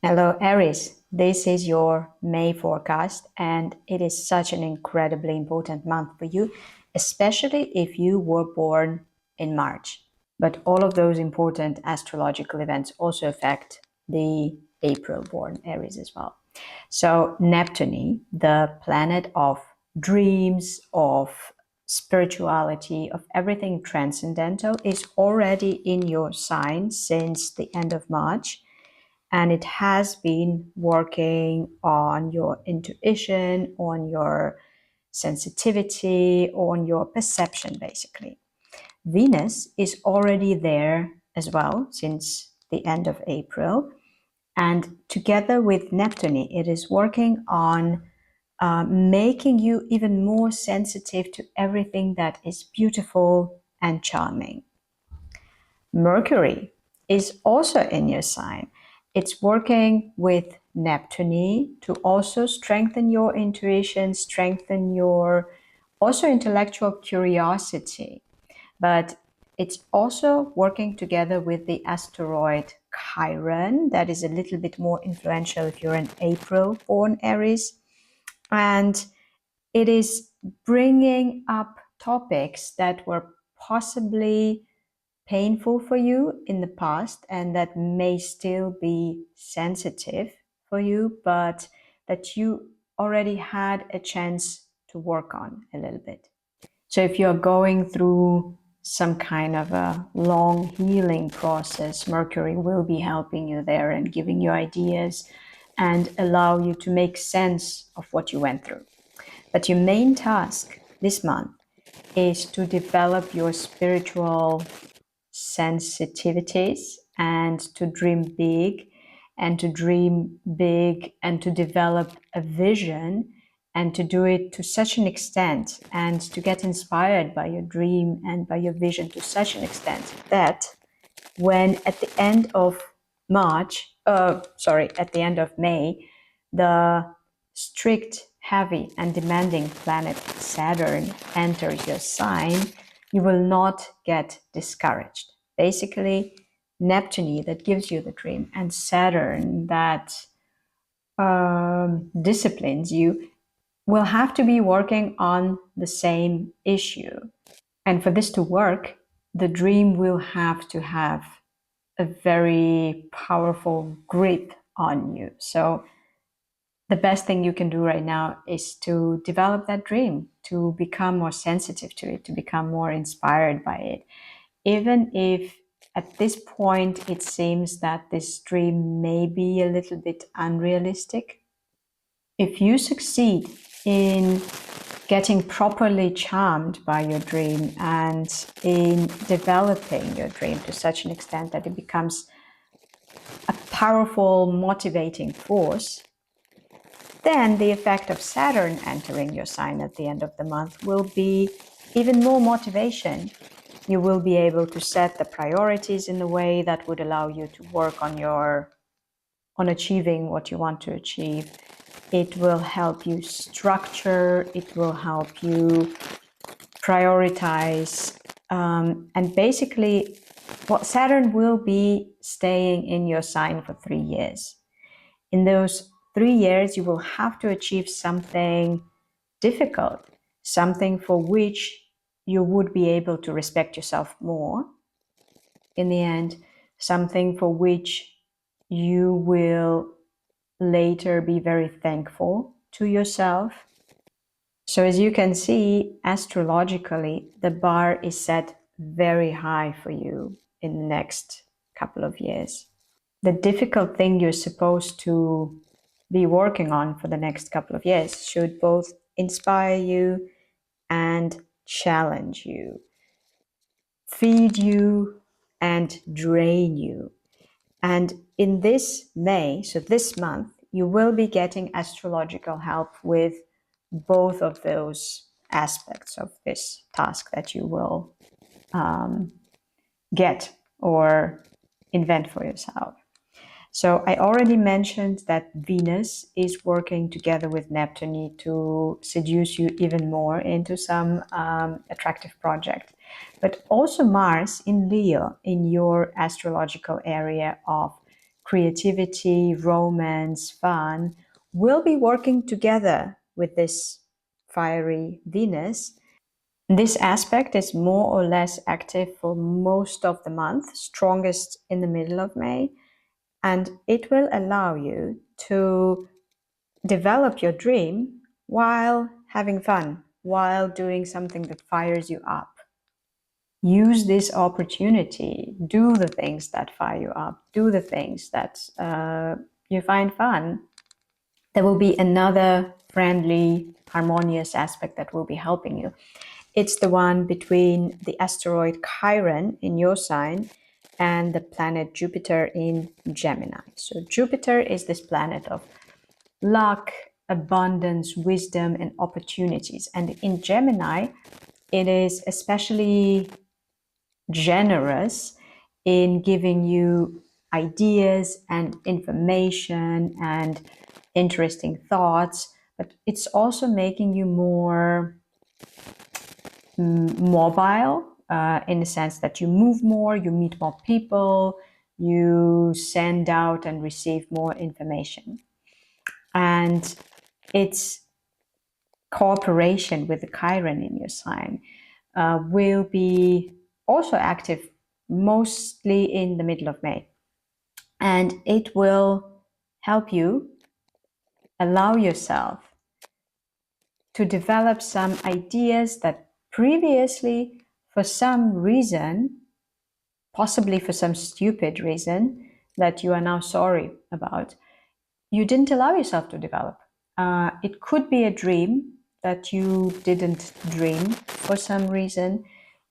Hello, Aries. This is your May forecast, and it is such an incredibly important month for you, especially if you were born in March. But all of those important astrological events also affect the April born Aries as well. So, Neptune, the planet of dreams, of spirituality, of everything transcendental, is already in your sign since the end of March, and it has been working on your intuition, on your sensitivity, on your perception, basically. Venus is already there as well since the end of April. And together with Neptune, it is working on making you even more sensitive to everything that is beautiful and charming. Mercury is also in your sign. It's working with Neptune to also strengthen your intuition, strengthen your also intellectual curiosity. But it's also working together with the asteroid Chiron, that is a little bit more influential if you're an April born Aries. And it is bringing up topics that were possibly painful for you in the past and that may still be sensitive for you, but that you already had a chance to work on a little bit. So if you're going through some kind of a long healing process, Mercury will be helping you there and giving you ideas and allow you to make sense of what you went through. But your main task this month is to develop your spiritual sensitivities and to dream big and to develop a vision and to do it to such an extent and to get inspired by your dream and by your vision to such an extent that when at the end of at the end of May, the strict, heavy, and demanding planet Saturn enters your sign, you will not get discouraged. Basically, Neptune that gives you the dream and Saturn that disciplines you will have to be working on the same issue. And for this to work, the dream will have to have a very powerful grip on you. So the best thing you can do right now is to develop that dream, to become more sensitive to it, to become more inspired by it. Even if at this point it seems that this dream may be a little bit unrealistic, if you succeed in getting properly charmed by your dream and in developing your dream to such an extent that it becomes a powerful motivating force, then the effect of Saturn entering your sign at the end of the month will be even more motivation. You will be able to set the priorities in a way that would allow you to work on achieving what you want to achieve. It will help you structure, it will help you prioritize, and basically Saturn will be staying in your sign for 3 years. In those 3 years, you will have to achieve something difficult, something for which you would be able to respect yourself more in the end, something for which you will later be very thankful to yourself. So as you can see, astrologically, the bar is set very high for you in the next couple of years. The difficult thing you're supposed to be working on for the next couple of years should both inspire you and challenge you, feed you and drain you. And in this May, so this month, you will be getting astrological help with both of those aspects of this task that you will get or invent for yourself. So I already mentioned that Venus is working together with Neptune to seduce you even more into some attractive project. But also Mars in Leo, in your astrological area of creativity, romance, fun will be working together with this fiery Venus. This aspect is more or less active for most of the month, strongest in the middle of May, and it will allow you to develop your dream while having fun, while doing something that fires you up. Use this opportunity, do the things that fire you up, do the things that you find fun. There will be another friendly, harmonious aspect that will be helping you. It's the one between the asteroid Chiron in your sign and the planet Jupiter in Gemini. So Jupiter is this planet of luck, abundance, wisdom, and opportunities. And in Gemini, it is especially generous in giving you ideas and information and interesting thoughts, but it's also making you more mobile in the sense that you move more, you meet more people, you send out and receive more information. And its cooperation with the Chiron in your sign will be also active mostly in the middle of May. And it will help you allow yourself to develop some ideas that previously, for some reason, possibly for some stupid reason that you are now sorry about, you didn't allow yourself to develop. It could be a dream that you didn't dream for some reason.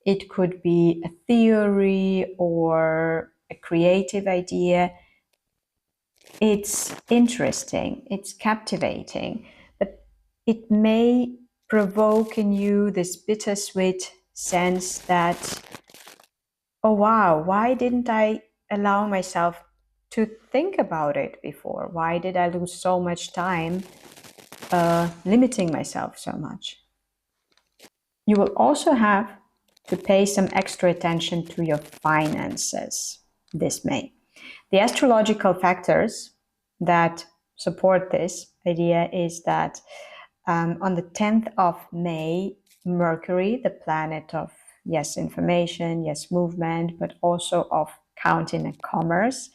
It could be a theory or a creative idea. It's interesting, it's captivating, but it may provoke in you this bittersweet sense that, oh wow, why didn't I allow myself to think about it before? Why did I lose so much time limiting myself so much? You will also have to pay some extra attention to your finances this May. The astrological factors that support this idea is that on the 10th of May, Mercury, the planet of, yes, information, yes, movement, but also of counting and commerce,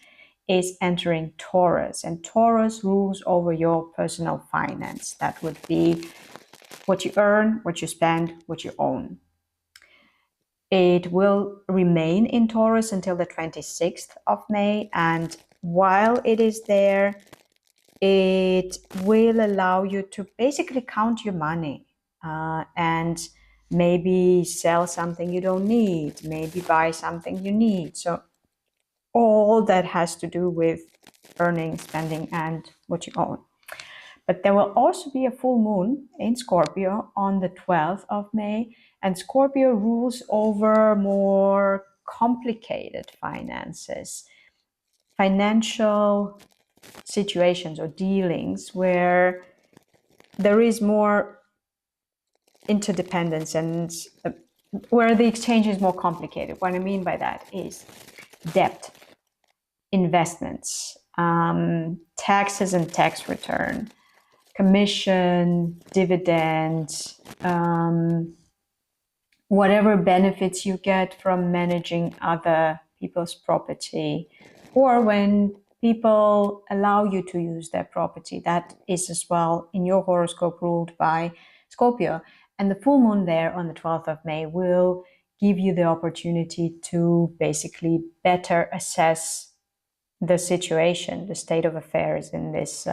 is entering Taurus. And Taurus rules over your personal finance. That would be what you earn, what you spend, what you own. It will remain in Taurus until the 26th of May. And while it is there, it will allow you to basically count your money and maybe sell something you don't need, maybe buy something you need. So all that has to do with earning, spending, and what you own. But there will also be a full moon in Scorpio on the 12th of May, and Scorpio rules over more complicated finances, financial situations or dealings where there is more interdependence and where the exchange is more complicated. What I mean by that is debt, investments, taxes and tax return, commission, dividends, whatever benefits you get from managing other people's property, or when people allow you to use their property. That is as well in your horoscope ruled by Scorpio. And the full moon there on the 12th of May will give you the opportunity to basically better assess the situation, the state of affairs in this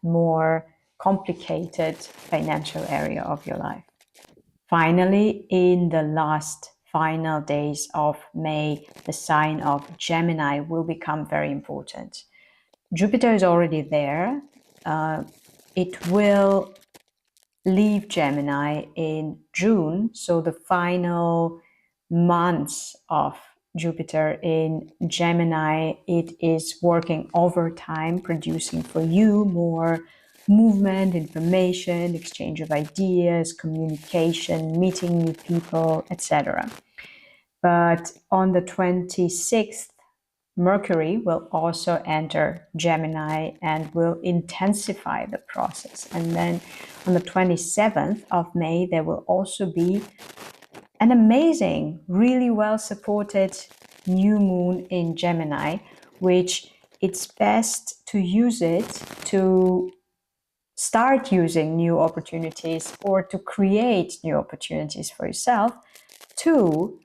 more complicated financial area of your life. Finally, in the last final days of May, the sign of Gemini will become very important. Jupiter is already there. It will leave Gemini in June, so the final months of Jupiter in Gemini, it is working overtime, producing for you more movement, information, exchange of ideas, communication, meeting new people, etc. But on the 26th Mercury will also enter Gemini and will intensify the process. And then on the 27th of May, there will also be an amazing, really well supported new moon in Gemini, which it's best to use it to start using new opportunities or to create new opportunities for yourself, to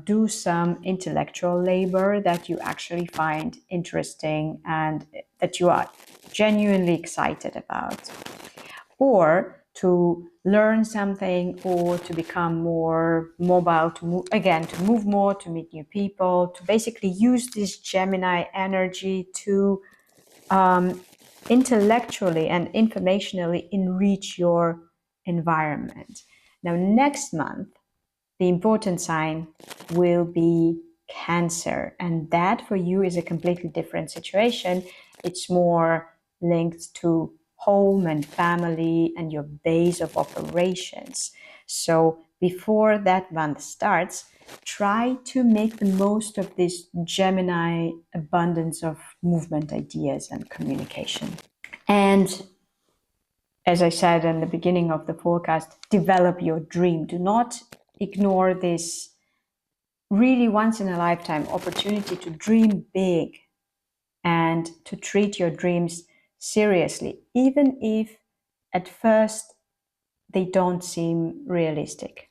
do some intellectual labor that you actually find interesting and that you are genuinely excited about, or to learn something, or to become more mobile, to move, again, to move more, to meet new people, to basically use this Gemini energy to intellectually and informationally enrich your environment. Now, next month, the important sign will be Cancer, and that for you is a completely different situation. It's more linked to home and family and your base of operations. So before that month starts, try to make the most of this Gemini abundance of movement, ideas, and communication. And as I said in the beginning of the forecast, develop your dream. Do not ignore this really once in a lifetime opportunity to dream big and to treat your dreams seriously, even if at first they don't seem realistic.